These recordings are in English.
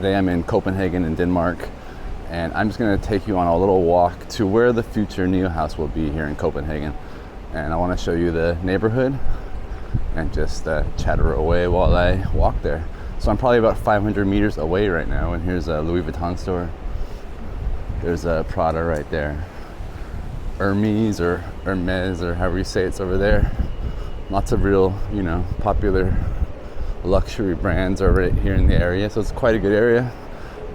Today I'm in Copenhagen in Denmark, and I'm just going to take you on a little walk to where the future NIO House will be here in Copenhagen. And I want to show you the neighborhood and just chatter away while I walk there. So I'm probably about 500 meters away right now, and here's a Louis Vuitton store. There's a Prada right there. Hermes or Hermes or however you say it's over there. Lots of real, popular luxury brands are right here in the area, so it's quite a good area.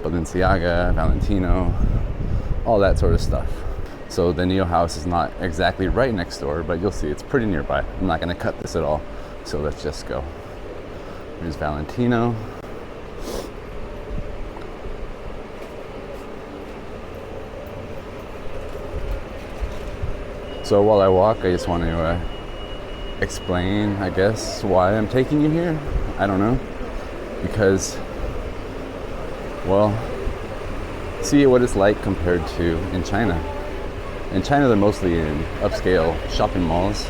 Balenciaga, Valentino, all that sort of stuff. So the NIO House is not exactly right next door, but you'll see it's pretty nearby. I'm not going to cut this at all, so let's just go. Here's Valentino. So while I walk, I just want to explain, I guess, why I'm taking you here. I don't know. Because, well, see what it's like compared to in China. In China, they're mostly in upscale shopping malls.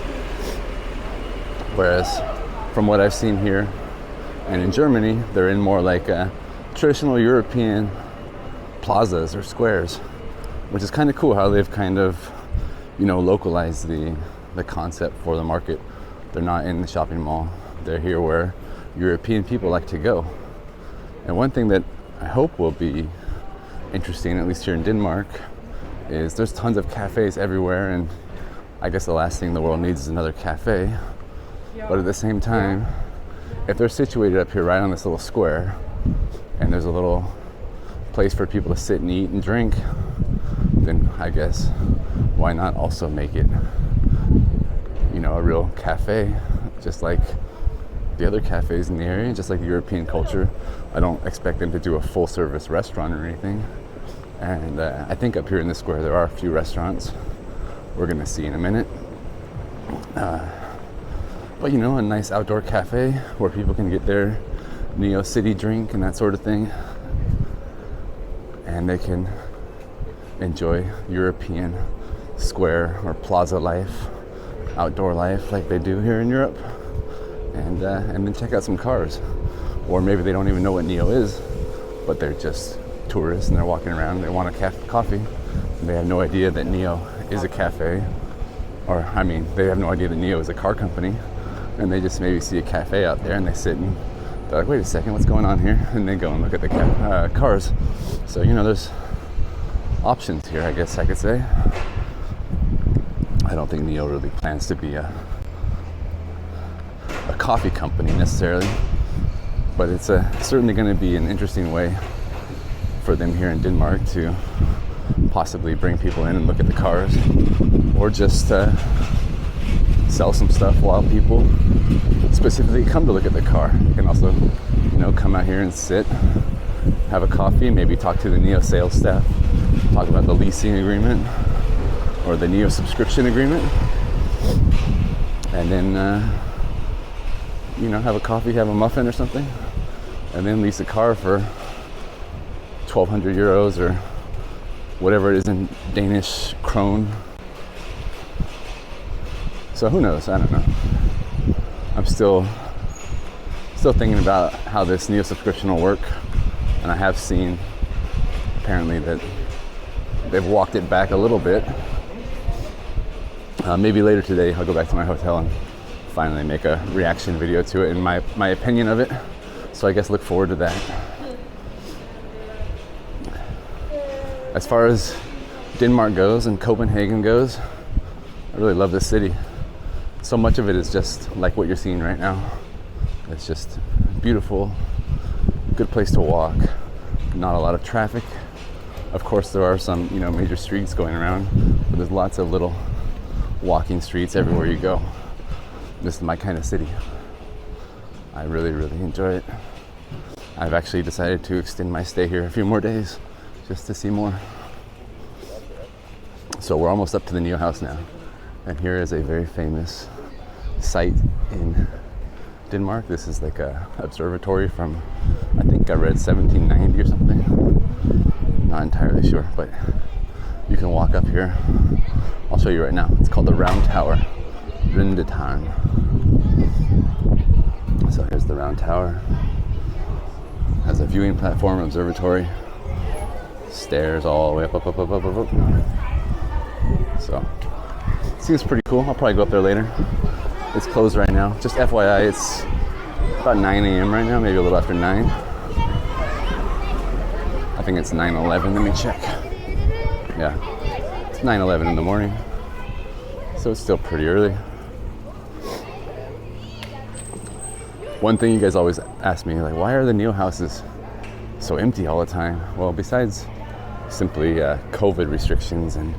Whereas, from what I've seen here, and in Germany, they're in more like traditional European plazas or squares, which is kind of cool how they've kind of, localized the concept for the market. They're not in the shopping mall. They're here where European people like to go. And one thing that I hope will be interesting, at least here in Denmark, is there's tons of cafes everywhere, and I guess the last thing the world needs is another cafe. But at the same time, if they're situated up here right on this little square, and there's a little place for people to sit and eat and drink, then I guess why not also make it, a real cafe, just like the other cafes in the area, just like European culture. I don't expect them to do a full service restaurant or anything. And I think up here in the square there are a few restaurants we're gonna see in a minute. But a nice outdoor cafe where people can get their NIO City drink and that sort of thing. And they can enjoy European square or plaza life, outdoor life like they do here in Europe. And then check out some cars. Or maybe they don't even know what NIO is, but they're just tourists and they're walking around, they want a coffee, and they have no idea that NIO is a cafe. Or, they have no idea that NIO is a car company, and they just maybe see a cafe out there and they sit and they're like, wait a second, what's going on here? And they go and look at the cars. So, there's options here, I guess I could say. I don't think NIO really plans to be a coffee company necessarily, but it's certainly going to be an interesting way for them here in Denmark to possibly bring people in and look at the cars, or just sell some stuff while people specifically come to look at the car. You can also, come out here and sit, have a coffee, maybe talk to the NIO sales staff, talk about the leasing agreement or the NIO subscription agreement, and then have a coffee, have a muffin or something, and then lease a car for 1,200 euros or whatever it is in Danish krone. So who knows? I don't know. I'm still thinking about how this NIO subscription will work, and I have seen apparently that they've walked it back a little bit. Maybe later today I'll go back to my hotel and finally make a reaction video to it and my opinion of it. So I guess look forward to that. As far as Denmark goes and Copenhagen goes, I really love this city. So much of it is just like what you're seeing right now. It's just beautiful, good place to walk, not a lot of traffic. Of course there are some, major streets going around, but there's lots of little walking streets everywhere you go. This is my kind of city. I really, really enjoy it. I've actually decided to extend my stay here a few more days just to see more. So we're almost up to the NIO House now. And here is a very famous site in Denmark. This is like a observatory from, I think I read 1790 or something. Not entirely sure, but you can walk up here. I'll show you right now. It's called the Round Tower, Rundetårn. So here's the Round Tower. Has a viewing platform, observatory, stairs all the way up. So, seems pretty cool. I'll probably go up there later. It's closed right now. Just FYI, it's about 9 a.m. right now, maybe a little after 9. I think it's 9:11. Let me check. Yeah, it's 9:11 in the morning. So it's still pretty early. One thing you guys always ask me, like, why are the NIO houses so empty all the time? Well, besides simply COVID restrictions and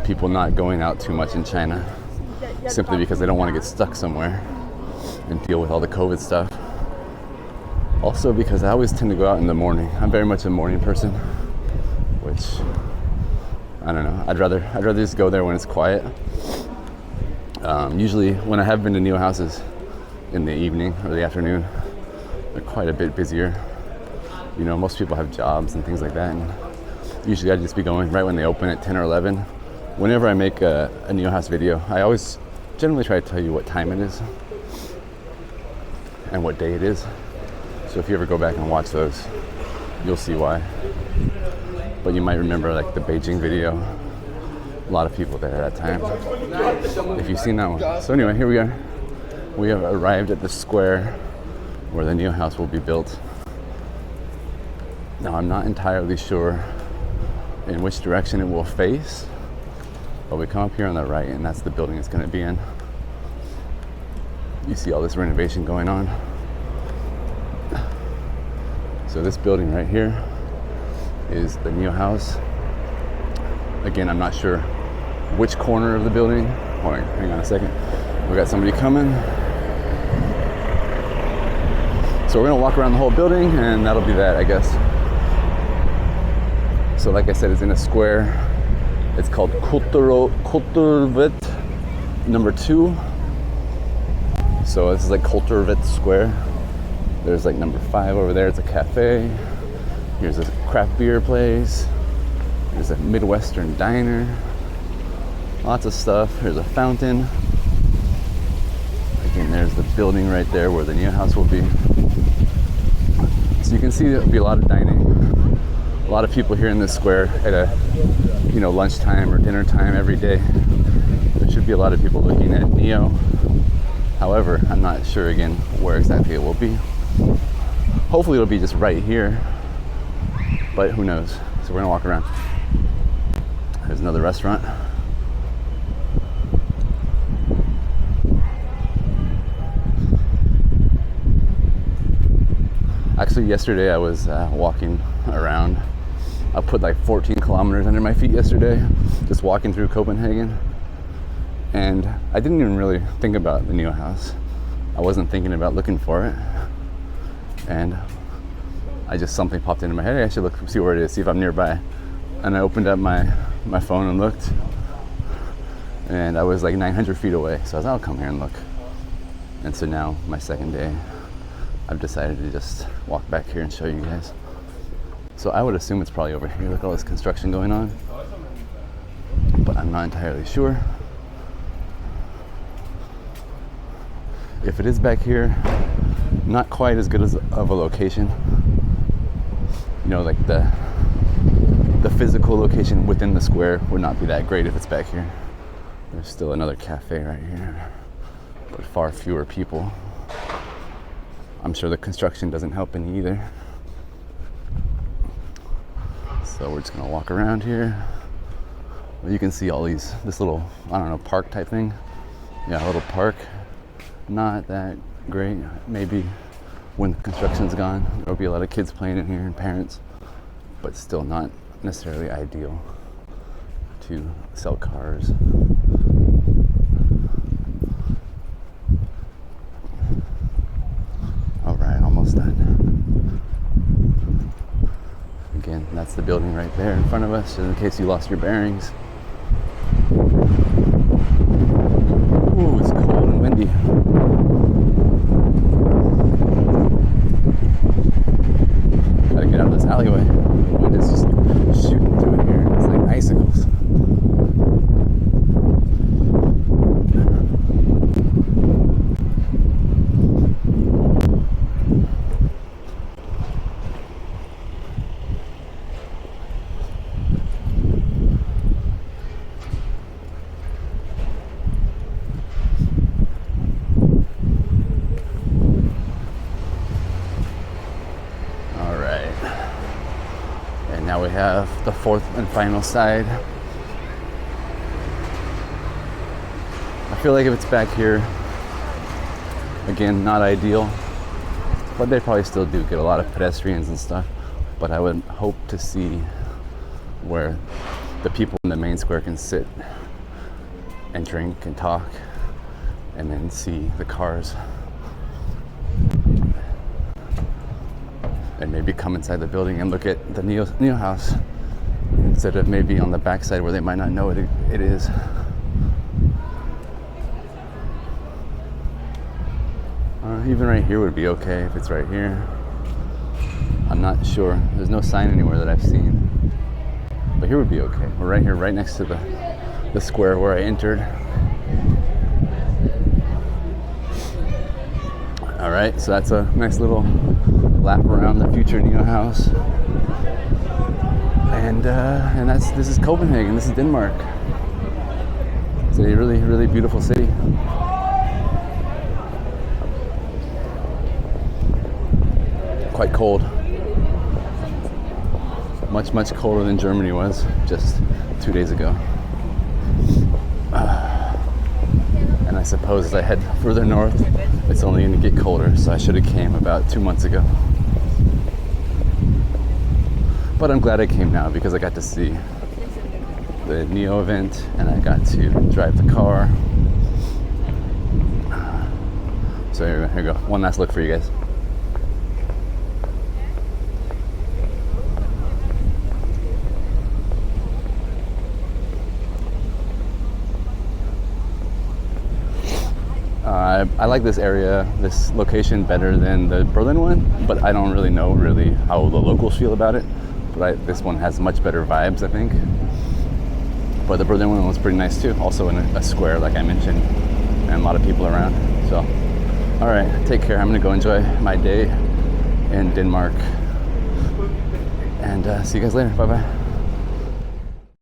people not going out too much in China, simply because they don't want to get stuck somewhere and deal with all the COVID stuff. Also because I always tend to go out in the morning. I'm very much a morning person, which, I don't know, I'd rather just go there when it's quiet. Usually when I have been to NIO houses in the evening or the afternoon, they're quite a bit busier. You know, most people have jobs and things like that, and usually I'd just be going right when they open at 10 or 11. Whenever I make a NIO house video, I always generally try to tell you what time it is and what day it is. So if you ever go back and watch those, you'll see why. But you might remember like the Beijing video. A lot of people there at that time, if you've seen that one. So anyway, here we are. We have arrived at the square where the NIO house will be built. Now I'm not entirely sure in which direction it will face, but we come up here on the right and that's the building it's going to be in. You see all this renovation going on. So this building right here is the NIO house. Again, I'm not sure which corner of the building. Hold on, hang on a second. We got somebody coming. So we're gonna walk around the whole building and that'll be that, I guess. So like I said, it's in a square. It's called Kulturvet number 2. So this is like Kulturvet Square. There's like number 5 over there. It's a cafe. Here's a craft beer place. There's a Midwestern diner. Lots of stuff. Here's a fountain. Again, there's the building right there where the NIO house will be. So you can see there'll be a lot of dining. A lot of people here in this square at a, you know, lunchtime or dinner time every day. There should be a lot of people looking at NIO. However, I'm not sure again where exactly it will be. Hopefully it'll be just right here, but who knows? So we're gonna walk around. There's another restaurant. Actually, yesterday I was walking around. I put like 14 kilometers under my feet yesterday, just walking through Copenhagen. And I didn't even really think about the NIO house. I wasn't thinking about looking for it. And something popped into my head. Hey, I should look, see where it is, see if I'm nearby. And I opened up my phone and looked. And I was like 900 feet away. So I was like, I'll come here and look. And so now, my second day, I've decided to just walk back here and show you guys. So I would assume it's probably over here. Look at all this construction going on. But I'm not entirely sure. If it is back here, not quite as good of a location. You know, like the physical location within the square would not be that great if it's back here. There's still another cafe right here, but far fewer people. I'm sure the construction doesn't help any either. So we're just gonna walk around here. You can see all this little, I don't know, park type thing. Yeah, a little park. Not that great. Maybe when the construction's gone, there'll be a lot of kids playing in here and parents, but still not necessarily ideal to sell cars. All right, almost done. Again, that's the building right there in front of us, just in case you lost your bearings. Ooh, it's cold and windy. Gotta get out of this alleyway. The wind is just shooting through here. It's like icicles. have the fourth and final side. I feel like if it's back here, again, not ideal, but they probably still do get a lot of pedestrians and stuff. But I would hope to see where the people in the main square can sit and drink and talk, and then see the cars, and maybe come inside the building and look at the NIO House instead of maybe on the backside where they might not know it is. Even right here would be okay if it's right here. I'm not sure. There's no sign anywhere that I've seen. But here would be okay. We're right here, right next to the square where I entered. All right, so that's a nice little lap around the future NIO House. And this is Copenhagen. This is Denmark. It's a really, really beautiful city. Quite cold. Much, much colder than Germany was just 2 days ago. And I suppose as I head further north, it's only going to get colder, so I should have came about 2 months ago. But I'm glad I came now because I got to see the NIO event and I got to drive the car. So here we go. One last look for you guys. I like this area, this location better than the Berlin one, but I don't really know how the locals feel about it. But this one has much better vibes, I think. But the Berlin one was pretty nice too, also in a square like I mentioned, and a lot of people around. So, all right, take care. I'm gonna go enjoy my day in Denmark, and see you guys later. Bye-bye.